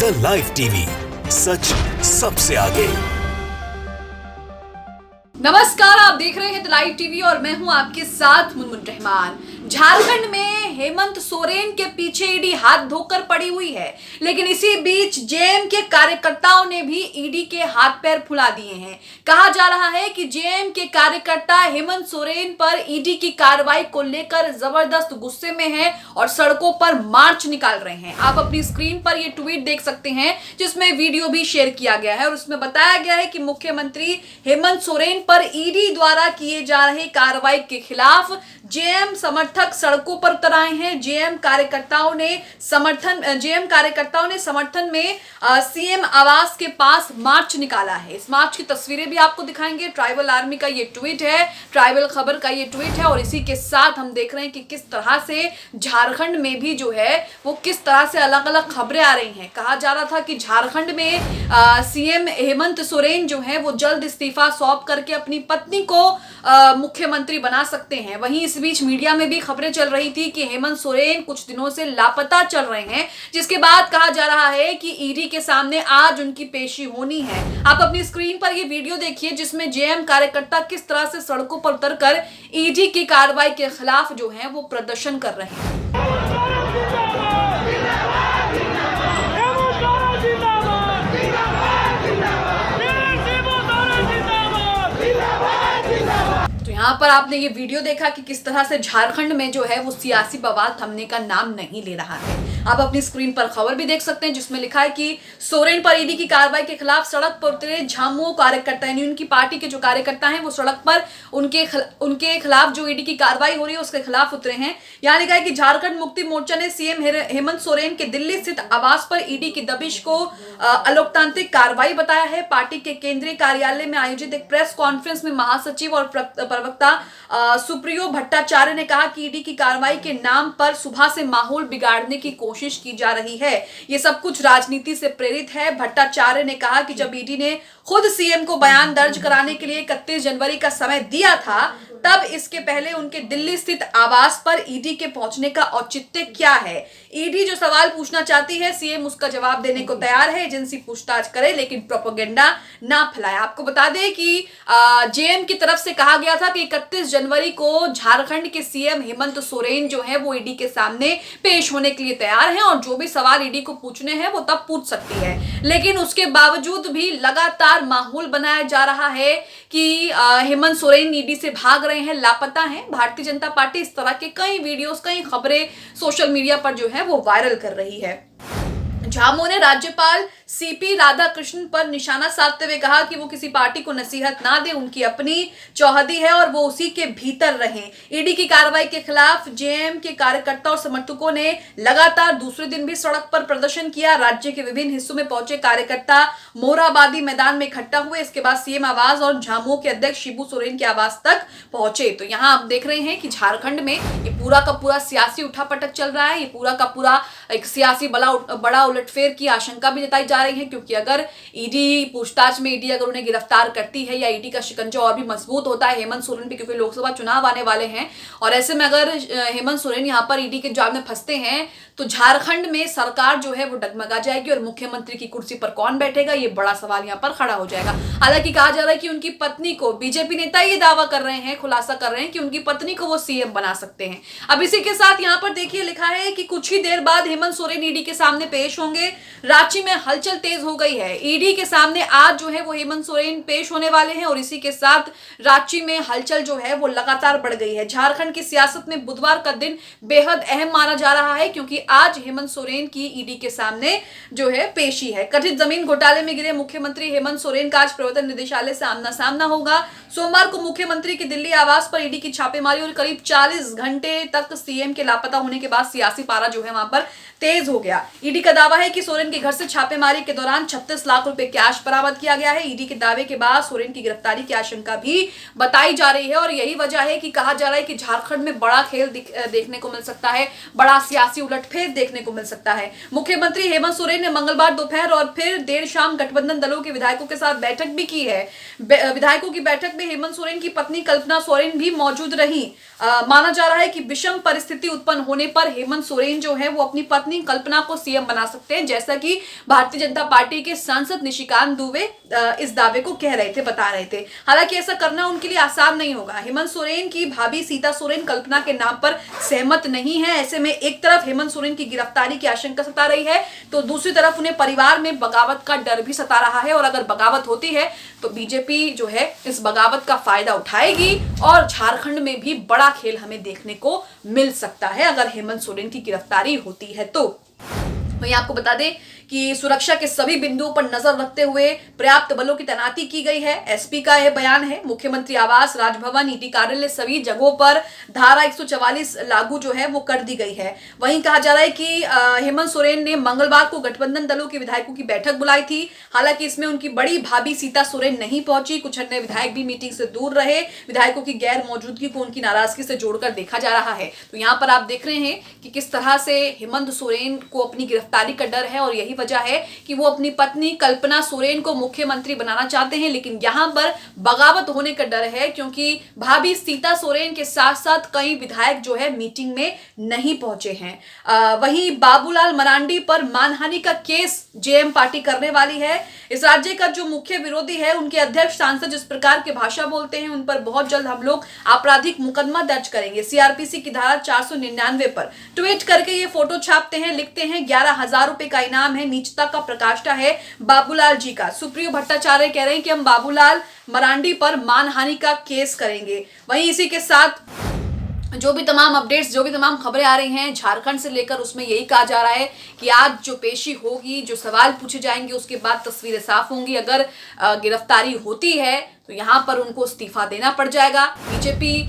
The live TV, सच सबसे आगे। नमस्कार, आप देख रहे हैं द लाइव टीवी और मैं हूं आपके साथ मुनमुन रहमान। झारखंड में हेमंत सोरेन के पीछे ईडी हाथ धोकर पड़ी हुई है, लेकिन इसी बीच जेएम के कार्यकर्ताओं ने भी ईडी के हाथ पैर फुला दिए हैं। कहा जा रहा है कि जेएम के कार्यकर्ता हेमंत सोरेन पर ईडी की कार्रवाई को लेकर जबरदस्त गुस्से में हैं और सड़कों पर मार्च निकाल रहे हैं। आप अपनी स्क्रीन पर ये ट्वीट देख सकते हैं, जिसमें वीडियो भी शेयर किया गया है और उसमें बताया गया है कि मुख्यमंत्री हेमंत सोरेन पर ईडी द्वारा किए जा रहे कार्रवाई के खिलाफ जेएम समर्थक सड़कों पर उतर आए हैं। जेएम कार्यकर्ताओं ने समर्थन में सीएम आवास के पास मार्च निकाला है। इस मार्च की तस्वीरें भी आपको दिखाएंगे। ट्राइबल आर्मी का ये ट्वीट है, ट्राइबल खबर का ये ट्वीट है और इसी के साथ हम देख रहे हैं कि किस तरह से झारखंड में भी जो है वो किस तरह से अलग अलग खबरें आ रही हैं। कहा जा रहा था कि झारखंड में सीएम हेमंत सोरेन जो है वो जल्द इस्तीफा सौंप करके अपनी पत्नी को मुख्यमंत्री बना सकते हैं। वहीं इस बीच मीडिया में भी खबरें चल रही थी कि हेमंत सोरेन कुछ दिनों से लापता चल रहे हैं, जिसके बाद कहा जा रहा है कि ईडी के सामने आज उनकी पेशी होनी है। आप अपनी स्क्रीन पर ये वीडियो देखिए, जिसमें जेएम कार्यकर्ता किस तरह से सड़कों पर उतरकर ईडी की कार्रवाई के खिलाफ जो है वो प्रदर्शन कर रहे हैं। यहाँ पर आपने ये वीडियो देखा कि किस तरह से झारखंड में जो है वो सियासी बवाल थमने का नाम नहीं ले रहा है। आप अपनी स्क्रीन पर खबर भी देख सकते हैं, जिसमें लिखा है कि सोरेन पर ईडी की कार्रवाई के खिलाफ सड़क पर उतरे झामुमो कार्यकर्ता, यानी उनकी पार्टी के जो कार्यकर्ता हैं वो सड़क पर उनके खिलाफ जो ईडी की कार्रवाई हो रही है उसके खिलाफ उतरे हैं। यहाँ लिखा है कि झारखंड मुक्ति मोर्चा ने सीएम हेमंत सोरेन के दिल्ली स्थित आवास पर ईडी की दबिश को अलोकतांत्रिक कार्रवाई बताया है। पार्टी के केंद्रीय कार्यालय में आयोजित एक प्रेस कॉन्फ्रेंस में महासचिव और सुप्रियो भट्टाचार्य ने कहा कि ईडी की कार्रवाई के नाम पर सुबह से माहौल बिगाड़ने की कोशिश की जा रही है। ये सब कुछ राजनीति से प्रेरित है। भट्टाचार्य ने कहा कि जब ईडी ने खुद सीएम को बयान दर्ज कराने के लिए 31 जनवरी का समय दिया था, तब इसके पहले उनके दिल्ली स्थित आवास पर ईडी के पहुंचने का औचित्य क्या है? ईडी जो सवाल पूछना चाहती है, सीएम उसका जवाब देने को तैयार है। एजेंसी पूछताछ करे, लेकिन प्रोपेगेंडा ना फैलाए। आपको बता दें कि जेएम की तरफ से कहा गया था कि 31 जनवरी को झारखंड के सीएम हेमंत सोरेन जो है वो ईडी के सामने पेश होने के लिए तैयार हैं और जो भी सवाल ईडी को पूछने हैं वो तब पूछ सकती है। लेकिन उसके बावजूद भी लगातार माहौल बनाया जा रहा है कि हेमंत सोरेन ईडी से भाग रहे हैं, लापता हैं। भारतीय जनता पार्टी इस तरह के कई वीडियोस, कई खबरें सोशल मीडिया पर जो है वो वायरल कर रही है। झामुमो ने राज्यपाल सीपी राधाकृष्णन पर निशाना साधते हुए कहा कि वो किसी पार्टी को नसीहत ना दे, उनकी अपनी चौहदी है और वो उसी के भीतर रहें। ईडी की कार्रवाई के खिलाफ जेएम के कार्यकर्ता और समर्थकों ने लगातार दूसरे दिन भी सड़क पर प्रदर्शन किया। राज्य के विभिन्न हिस्सों में पहुंचे कार्यकर्ता मोरहाबादी मैदान में इकट्ठा हुए। इसके बाद सीएम आवास और झामुमो के अध्यक्ष शिबू सोरेन के आवास तक पहुंचे। तो यहाँ आप देख रहे हैं कि झारखंड में ये पूरा का पूरा सियासी उठापटक चल रहा है। ये पूरा का पूरा एक सियासी बड़ा उलटफेर की आशंका भी जताई जा रही है, क्योंकि अगर ईडी पूछताछ में ईडी अगर उन्हें गिरफ्तार करती है या ईडी का शिकंजा और भी मजबूत होता है हेमंत सोरेन पे, क्योंकि लोकसभा चुनाव आने वाले हैं और ऐसे में अगर हेमंत सोरेन यहाँ पर ईडी के जाल में फंसते हैं तो झारखंड में सरकार जो है वो डगमगा जाएगी और मुख्यमंत्री की कुर्सी पर कौन बैठेगा, ये बड़ा सवाल यहाँ पर खड़ा हो जाएगा। हालांकि कहा जा रहा है कि उनकी पत्नी को, बीजेपी नेता ये दावा कर रहे हैं, खुलासा कर रहे हैं कि उनकी पत्नी को वो सीएम बना सकते हैं। अब इसी के साथ यहाँ पर देखिए लिखा है कि कुछ ही देर बाद हेमंत सोरेन ईडी के सामने पेश होंगे। रांची में हलचल तेज हो गई है। ईडी के सामने आज जो है वो हेमंत सोरेन पेश होने वाले हैं और इसी के साथ रांची में हलचल जो है वो लगातार बढ़ गई है। झारखंड की सियासत में बुधवार का दिन बेहद अहम माना जा रहा है, क्योंकि आज हेमंत सोरेन की ईडी के सामने जो है पेशी है। कथित जमीन घोटाले में गिरे मुख्यमंत्री हेमंत सोरेन का आज प्रवर्तन निदेशालय से आमना सामना होगा। सोमवार को मुख्यमंत्री के दिल्ली आवास पर ईडी की छापेमारी और करीब 40 घंटे तक सीएम के लापता होने के बाद सियासी पारा जो है वहां पर तेज हो गया। ईडी का दावा है कि सोरेन के घर से छापेमारी के दौरान 36 लाख रुपए कैश बरामद किया गया है। ईडी के दावे के बाद सोरेन की गिरफ्तारी की आशंका भी बताई जा रही है और यही वजह है कि कहा जा रहा है कि झारखंड में बड़ा खेल देखने को मिल सकता है, बड़ा सियासी उलटफेर देखने को मिल सकता है। मुख्यमंत्री हेमंत सोरेन ने मंगलवार दोपहर और फिर देर शाम गठबंधन दलों के विधायकों के साथ बैठक भी की है। विधायकों की बैठक में हेमंत सोरेन की पत्नी कल्पना सोरेन भी मौजूद रही। माना जा रहा है कि विषम परिस्थिति उत्पन्न होने पर हेमंत सोरेन जो है वो अपनी पत्नी पत्नी कल्पना को सीएम बना सकते हैं, जैसा कि भारतीय जनता पार्टी के सांसद निशिकांत दुबे इस दावे को कह रहे थे, बता रहे थे। हालांकि ऐसा करना उनके लिए आसान नहीं होगा। हेमंत सोरेन की भाभी सीता सोरेन कल्पना के नाम पर सहमत नहीं है। ऐसे में एक तरफ हेमंत सोरेन की गिरफ्तारी की आशंका सता रही है, तो दूसरी तरफ उन्हें परिवार में बगावत का डर भी सता रहा है। और अगर बगावत होती है तो बीजेपी जो है इस बगावत का फायदा उठाएगी और झारखंड में भी बड़ा खेल हमें देखने को मिल सकता है अगर हेमंत सोरेन की गिरफ्तारी होती है तो। वहीं आपको बता दें कि सुरक्षा के सभी बिंदुओं पर नजर रखते हुए पर्याप्त बलों की तैनाती की गई है। एसपी का यह बयान है। मुख्यमंत्री आवास, राजभवन, ईडी कार्यालय सभी जगहों पर धारा 144 लागू जो है वो कर दी गई है। वहीं कहा जा रहा है कि हेमंत सोरेन ने मंगलवार को गठबंधन दलों के विधायकों की बैठक बुलाई थी। हालांकि इसमें उनकी बड़ी भाभी सीता सोरेन नहीं पहुंची। कुछ अन्य विधायक भी मीटिंग से दूर रहे। विधायकों की गैर मौजूदगी को उनकी नाराजगी से जोड़कर देखा जा रहा है। तो यहाँ पर आप देख रहे हैं कि किस तरह से हेमंत सोरेन को अपनी गिरफ्तारी का डर है और यही वजह है कि वो अपनी पत्नी कल्पना सोरेन को मुख्यमंत्री बनाना चाहते हैं। लेकिन यहां पर बगावत होने का डर है क्योंकि भाभी सीता सोरेन के साथ साथ कई विधायक जो है मीटिंग में नहीं पहुंचे हैं। वहीं बाबूलाल मरांडी पर मानहानि का केस जेएम पार्टी करने वाली है। इस राज्य का जो मुख्य विरोधी है, उनके अध्यक्ष सांसद जिस प्रकार की भाषा बोलते हैं उन पर बहुत जल्द हम लोग आपराधिक मुकदमा दर्ज करेंगे। सीआरपीसी की धारा 499 पर ट्वीट करके ये फोटो छापते हैं, लिखते हैं 11,000 रुपए का इनाम है। नीचता का प्रकाष्ठा है बाबूलाल जी का। सुप्रियो भट्टाचार्य कह रहे हैं कि हम बाबूलाल मरांडी पर मानहानि का केस करेंगे। वहीं इसी के साथ जो भी तमाम अपडेट्स, जो भी तमाम खबरें आ रही हैं झारखंड से लेकर, उसमें यही कहा जा रहा है कि आज जो पेशी होगी, जो सवाल पूछे जाएंगे, उसके बाद तस्वीरें साफ होंगी। अगर गिरफ्तारी होती है तो यहां पर उनको इस्तीफा देना पड़ जाएगा। बीजेपी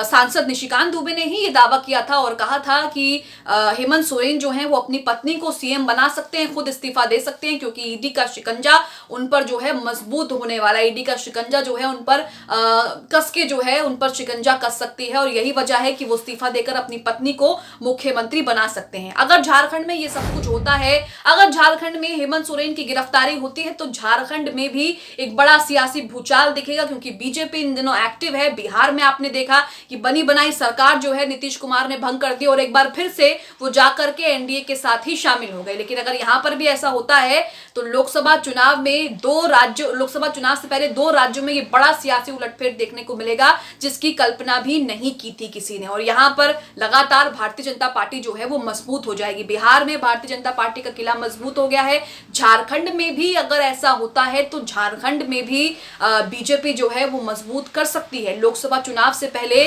सांसद निशिकांत दुबे ने ही ये दावा किया था और कहा था कि हेमंत सोरेन जो हैं वो अपनी पत्नी को सीएम बना सकते हैं, खुद इस्तीफा दे सकते हैं, क्योंकि ईडी का शिकंजा उन पर जो है मजबूत होने वाला है। ईडी का शिकंजा जो है उन पर कस के जो है उन पर शिकंजा कस सकती है और यही वजह है कि वो इस्तीफा देकर अपनी पत्नी को मुख्यमंत्री बना सकते हैं। अगर झारखंड में ये सब कुछ होता है, अगर झारखंड में हेमंत सोरेन की गिरफ्तारी होती है, तो झारखंड में भी एक बड़ा सियासी भूचाल दिखेगा, क्योंकि बीजेपी इन दिनों एक्टिव है। बिहार में आपने देखा कि बनी बनाई सरकार जो है नीतीश कुमार ने भंग कर दी और एक बार फिर से वो जाकर के एनडीए के साथ ही शामिल हो गए। लेकिन अगर यहां पर भी ऐसा होता है तो लोकसभा चुनाव में लोकसभा चुनाव से पहले 2 राज्यों में ये बड़ा सियासी उलटफेर देखने को मिलेगा, जिसकी कल्पना भी नहीं की थी किसी ने। और यहां पर लगातार भारतीय जनता पार्टी जो है वो मजबूत हो जाएगी। बिहार में भारतीय जनता पार्टी का किला मजबूत हो गया है। झारखंड में भी अगर ऐसा होता है तो झारखंड में भी बीजेपी जो है वो मजबूत कर सकती है। लोकसभा चुनाव से पहले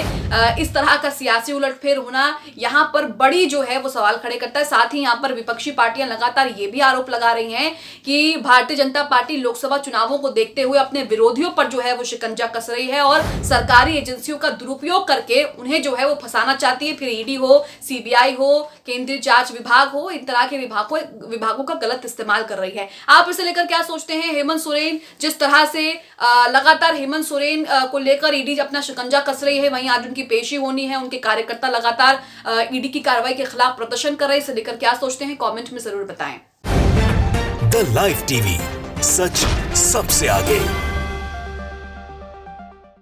इस तरह का सियासी उलटफेर होना यहां पर बड़ी जो है वो सवाल खड़े करता है। साथ ही यहां पर विपक्षी पार्टियां लगातार ये भी आरोप लगा रही हैं कि भारतीय जनता पार्टी लोकसभा चुनावों को देखते हुए अपने विरोधियों पर जो है वो शिकंजा कस रही है और सरकारी एजेंसियों का दुरुपयोग करके उन्हें जो है वो फंसाना चाहती है। फिर ईडी हो, सीबीआई हो, केंद्रीय जांच विभाग हो, इन तरह के विभागों का गलत इस्तेमाल कर रही है। आप इसे लेकर क्या सोचते हैं? हेमंत सोरेन जिस तरह से लगातार हेमंत सोरेन को लेकर ईडी अपना शिकंजा कस रही है, वहीं आज उनकी पेशी होनी है, उनके कार्यकर्ता लगातार ईडी की कार्रवाई के खिलाफ प्रदर्शन कर रहे हैं। इसे लेकर क्या सोचते हैं? कमेंट में जरूर बताएं। द लाइव टीवी, सच सबसे आगे।